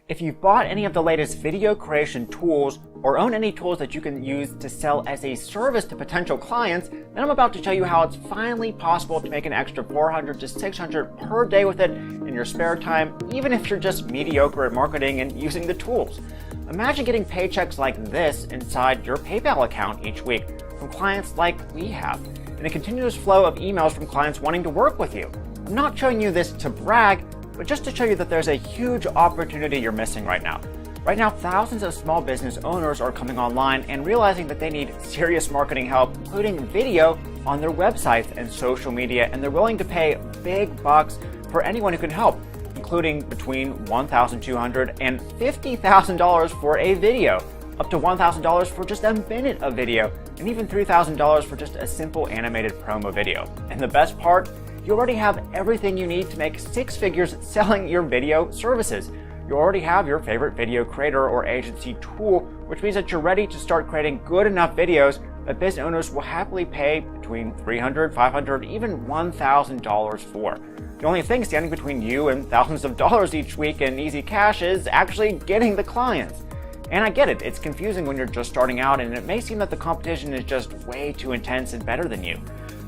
If you've bought any of the latest video creation tools or own any tools that you can use to sell as a service to potential clients, then I'm about to show you how it's finally possible to make an extra $400 to $600 per day with it in your spare time, even if you're just mediocre at marketing and using the tools. Imagine getting paychecks like this inside your PayPal account each week from clients like we have, and a continuous flow of emails from clients wanting to work with you. I'm not showing you this to brag, but just to show you that there's a huge opportunity you're missing right now. Right now, thousands of small business owners are coming online and realizing that they need serious marketing help, including video on their websites and social media, and they're willing to pay big bucks for anyone who can help, including between $1,200 and $50,000 for a video, up to $1,000 for just a minute of video, and even $3,000 for just a simple animated promo video. And the best part? You already have everything you need to make six figures selling your video services. You already have your favorite video creator or agency tool, which means that you're ready to start creating good enough videos that business owners will happily pay between $300, $500, even $1,000 for. The only thing standing between you and thousands of dollars each week in easy cash is actually getting the clients. And I get it, it's confusing when you're just starting out, and it may seem that the competition is just way too intense and better than you.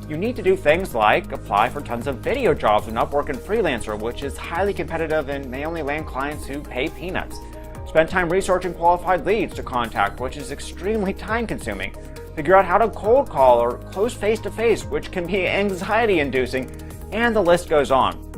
You need to do things like apply for tons of video jobs on Upwork and Freelancer, which is highly competitive and may only land clients who pay peanuts. Spend time researching qualified leads to contact, which is extremely time consuming. Figure out how to cold call or close face-to-face, which can be anxiety inducing, and the list goes on.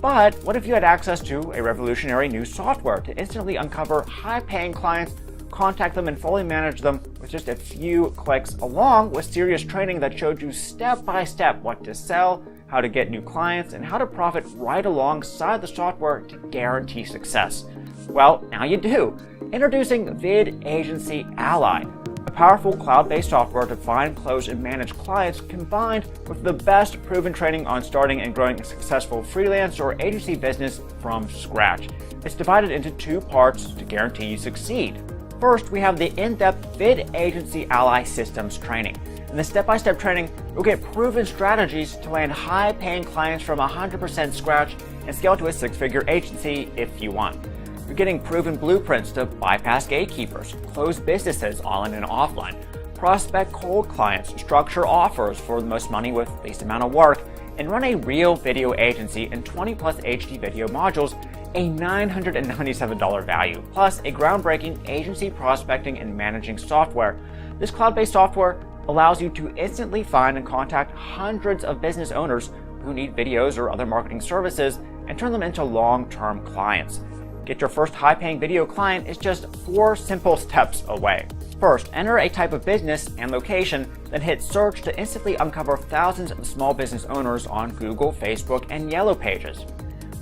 But what if you had access to a revolutionary new software to instantly uncover high-paying clients, contact them, and fully manage them with just a few clicks, along with serious training that showed you step by step what to sell, how to get new clients, and how to profit right alongside the software to guarantee success? Well, now you do. Introducing VidAgency Ally, a powerful cloud-based software to find, close, and manage clients combined with the best proven training on starting and growing a successful freelance or agency business from scratch. It's divided into two parts to guarantee you succeed. First, we have the in-depth VidAgency Ally Systems training. In the step-by-step training, you'll get proven strategies to land high-paying clients from 100% scratch and scale to a six-figure agency if you want. You're getting proven blueprints to bypass gatekeepers, close businesses online and offline, prospect cold clients, structure offers for the most money with least amount of work, and run a real video agency in 20-plus HD video modules, a $997 value, plus a groundbreaking agency prospecting and managing software. This cloud-based software allows you to instantly find and contact hundreds of business owners who need videos or other marketing services and turn them into long-term clients. Get your first high-paying video client is just 4 simple steps away. First, enter a type of business and location, then hit search to instantly uncover thousands of small business owners on Google, Facebook, and Yellow Pages.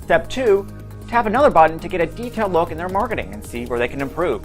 Step 2, tap another button to get a detailed look in their marketing and see where they can improve,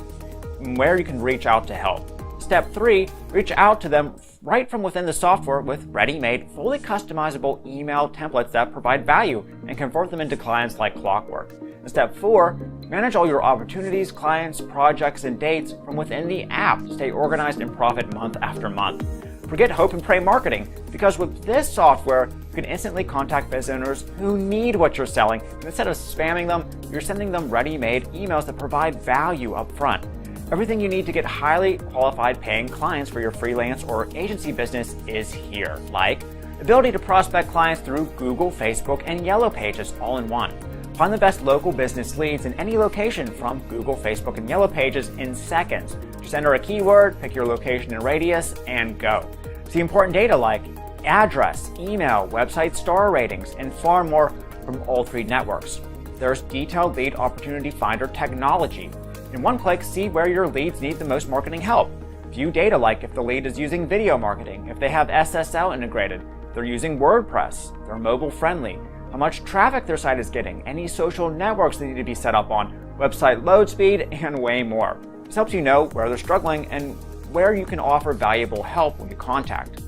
and where you can reach out to help. Step 3, reach out to them right from within the software with ready-made, fully customizable email templates that provide value and convert them into clients like clockwork. And step 4, manage all your opportunities, clients, projects, and dates from within the app to stay organized and profit month after month. Forget hope and pray marketing, because with this software, you can instantly contact business owners who need what you're selling, and instead of spamming them, you're sending them ready-made emails that provide value up front. Everything you need to get highly qualified paying clients for your freelance or agency business is here, like the ability to prospect clients through Google, Facebook, and Yellow Pages all in one. Find the best local business leads in any location from Google, Facebook, and Yellow Pages in seconds. Just enter a keyword, pick your location and radius, and go. See important data like address, email, website star ratings, and far more from all 3 networks. There's detailed lead opportunity finder technology. In one click, see where your leads need the most marketing help. View data like if the lead is using video marketing, if they have SSL integrated, they're using WordPress, they're mobile friendly, how much traffic their site is getting, any social networks they need to be set up on, website load speed, and way more. This helps you know where they're struggling and where you can offer valuable help when you contact.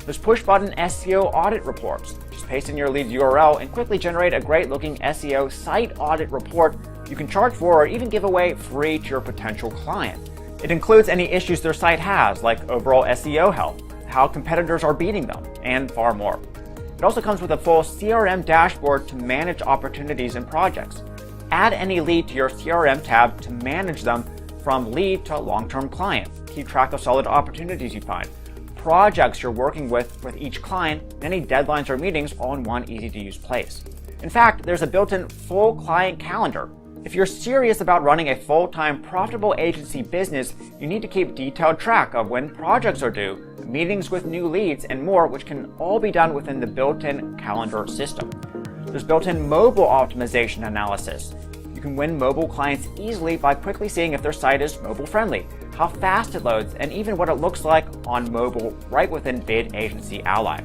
There's push-button SEO audit reports. Just paste in your lead's URL and quickly generate a great-looking SEO site audit report you can charge for or even give away free to your potential client. It includes any issues their site has, like overall SEO health, how competitors are beating them, and far more. It also comes with a full CRM dashboard to manage opportunities and projects. Add any lead to your CRM tab to manage them from lead to long-term client. Keep track of solid opportunities you find, projects you're working with each client, and any deadlines or meetings all in one easy-to-use place. In fact, there's a built-in full client calendar. If you're serious about running a full-time profitable agency business, you need to keep detailed track of when projects are due, meetings with new leads, and more, which can all be done within the built-in calendar system. There's built-in mobile optimization analysis. You can win mobile clients easily by quickly seeing if their site is mobile-friendly, how fast it loads, and even what it looks like on mobile right within VidAgency Ally.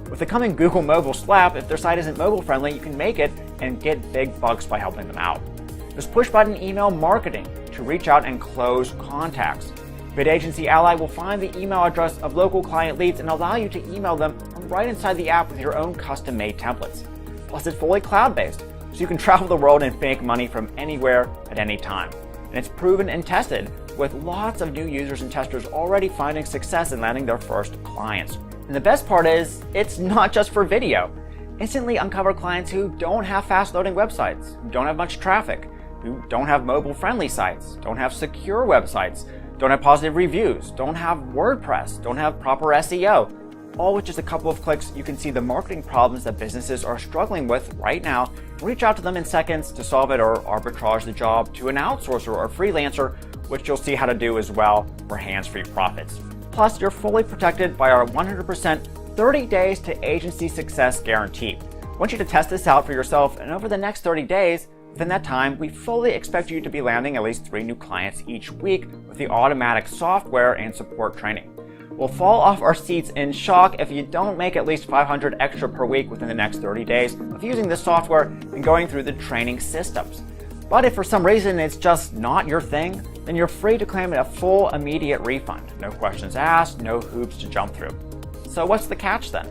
With the coming Google mobile slap, if their site isn't mobile-friendly, you can make it and get big bucks by helping them out. There's push-button email marketing to reach out and close contacts. VidAgency Ally will find the email address of local client leads and allow you to email them from right inside the app with your own custom-made templates. Plus, it's fully cloud-based, so you can travel the world and make money from anywhere at any time. And it's proven and tested, with lots of new users and testers already finding success in landing their first clients. And the best part is, it's not just for video. Instantly uncover clients who don't have fast-loading websites, who don't have much traffic, who don't have mobile-friendly sites, don't have secure websites, don't have positive reviews, don't have WordPress, don't have proper SEO. All with just a couple of clicks, you can see the marketing problems that businesses are struggling with right now, reach out to them in seconds to solve it, or arbitrage the job to an outsourcer or freelancer, which you'll see how to do as well for hands-free profits. Plus, you're fully protected by our 100% 30 days to agency success guarantee. I want you to test this out for yourself, and over the next 30 days, within that time, we fully expect you to be landing at least 3 new clients each week with the automatic software and support training. We'll fall off our seats in shock if you don't make at least 500 extra per week within the next 30 days of using this software and going through the training systems. But if for some reason it's just not your thing, then you're free to claim a full immediate refund. No questions asked, no hoops to jump through. So what's the catch then?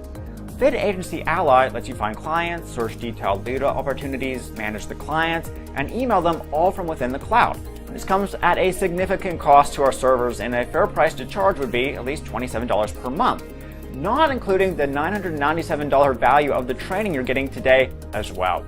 VidAgency Ally lets you find clients, search detailed lead opportunities, manage the clients, and email them all from within the cloud. This comes at a significant cost to our servers, and a fair price to charge would be at least $27 per month, not including the $997 value of the training you're getting today as well.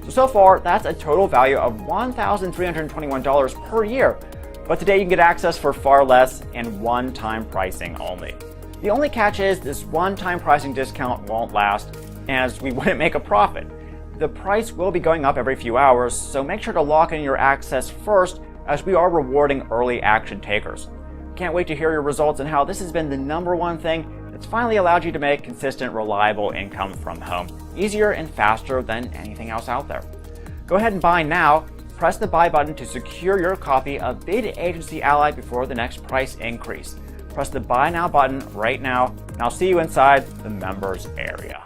So far, that's a total value of $1,321 per year, but today you can get access for far less and one-time pricing only. The only catch is this one-time pricing discount won't last, as we wouldn't make a profit. The price will be going up every few hours, so make sure to lock in your access first, as we are rewarding early action takers. Can't wait to hear your results and how this has been the #1 thing that's finally allowed you to make consistent, reliable income from home, easier and faster than anything else out there. Go ahead and buy now. Press the buy button to secure your copy of VidAgency Ally before the next price increase. Press the buy now button right now, and I'll see you inside the members area.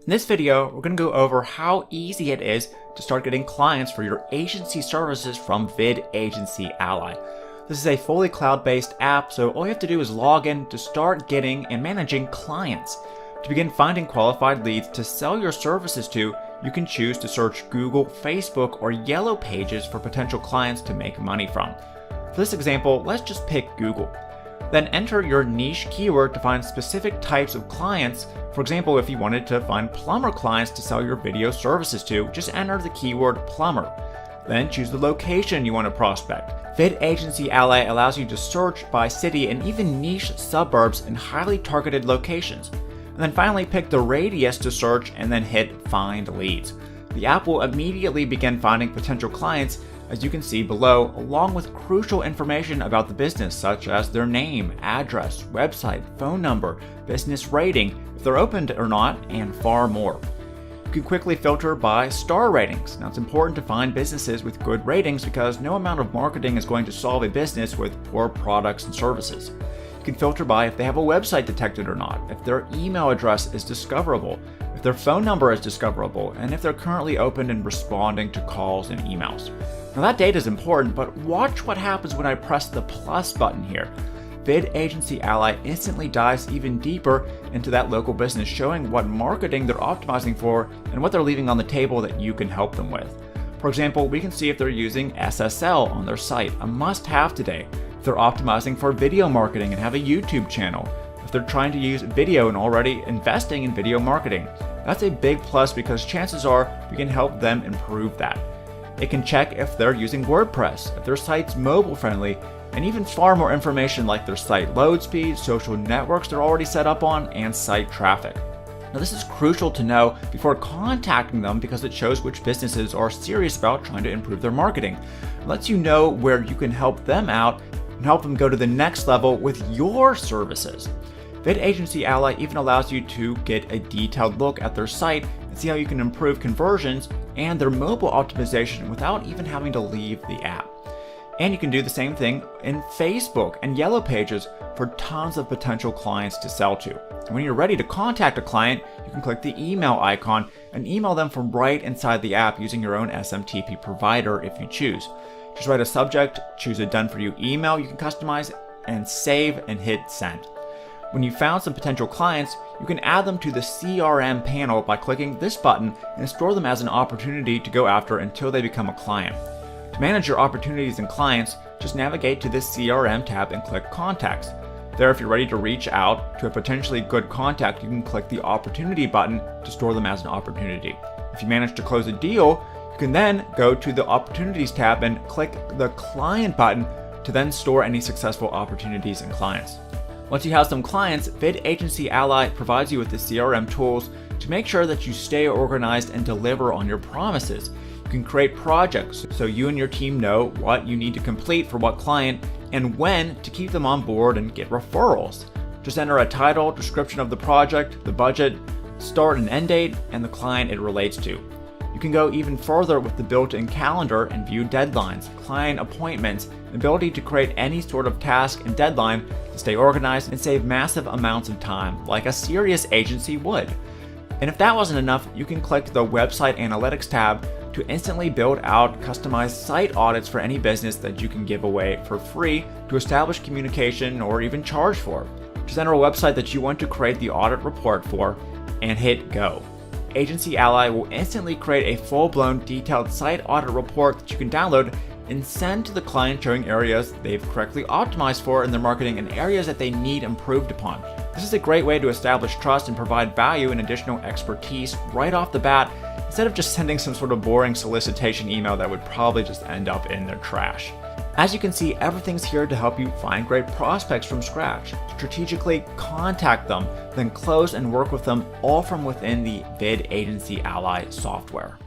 In this video, we're going to go over how easy it is to start getting clients for your agency services from VidAgency Ally. This is a fully cloud-based app, so all you have to do is log in to start getting and managing clients. To begin finding qualified leads to sell your services to, you can choose to search Google, Facebook, or Yellow Pages for potential clients to make money from. For this example, let's just pick Google. Then enter your niche keyword to find specific types of clients. For example, if you wanted to find plumber clients to sell your video services to, just enter the keyword plumber. Then choose the location you want to prospect. VidAgency Ally allows you to search by city and even niche suburbs in highly targeted locations. And then finally pick the radius to search and then hit Find Leads. The app will immediately begin finding potential clients, as you can see below, along with crucial information about the business such as their name, address, website, phone number, business rating, if they're opened or not, and far more. You can quickly filter by star ratings. Now it's important to find businesses with good ratings because no amount of marketing is going to solve a business with poor products and services. You can filter by if they have a website detected or not, if their email address is discoverable, if their phone number is discoverable, and if they're currently open and responding to calls and emails. Now that data is important, but watch what happens when I press the plus button here. VidAgency Ally instantly dives even deeper into that local business, showing what marketing they're optimizing for and what they're leaving on the table that you can help them with. For example, we can see if they're using SSL on their site, a must-have today. If they're optimizing for video marketing and have a YouTube channel. If they're trying to use video and already investing in video marketing. That's a big plus because chances are we can help them improve that. It can check if they're using WordPress, if their site's mobile friendly, and even far more information like their site load speed, social networks they're already set up on, and site traffic. Now this is crucial to know before contacting them because it shows which businesses are serious about trying to improve their marketing. It lets you know where you can help them out and help them go to the next level with your services. VidAgency Ally even allows you to get a detailed look at their site and see how you can improve conversions and their mobile optimization without even having to leave the app. And you can do the same thing in Facebook and Yellow Pages for tons of potential clients to sell to. And when you're ready to contact a client, you can click the email icon and email them from right inside the app using your own SMTP provider if you choose. Just write a subject, choose a done for you email you can customize, and save and hit send. When you've found some potential clients, you can add them to the CRM panel by clicking this button and store them as an opportunity to go after until they become a client. To manage your opportunities and clients, just navigate to this CRM tab and click Contacts. There, if you're ready to reach out to a potentially good contact, you can click the Opportunity button to store them as an opportunity. If you manage to close a deal, you can then go to the Opportunities tab and click the Client button to then store any successful opportunities and clients. Once you have some clients, VidAgency Ally provides you with the CRM tools to make sure that you stay organized and deliver on your promises. You can create projects so you and your team know what you need to complete for what client and when to keep them on board and get referrals. Just enter a title, description of the project, the budget, start and end date, and the client it relates to. You can go even further with the built-in calendar and view deadlines, client appointments, the ability to create any sort of task and deadline to stay organized and save massive amounts of time like a serious agency would. And if that wasn't enough, you can click the Website Analytics tab to instantly build out customized site audits for any business that you can give away for free to establish communication or even charge for. Just enter a website that you want to create the audit report for and hit go. Agency Ally will instantly create a full-blown detailed site audit report that you can download and send to the client, showing areas they've correctly optimized for in their marketing and areas that they need improved upon. This is a great way to establish trust and provide value and additional expertise right off the bat, instead of just sending some sort of boring solicitation email that would probably just end up in their trash. As you can see, everything's here to help you find great prospects from scratch, strategically contact them, then close and work with them all from within the VidAgency Ally software.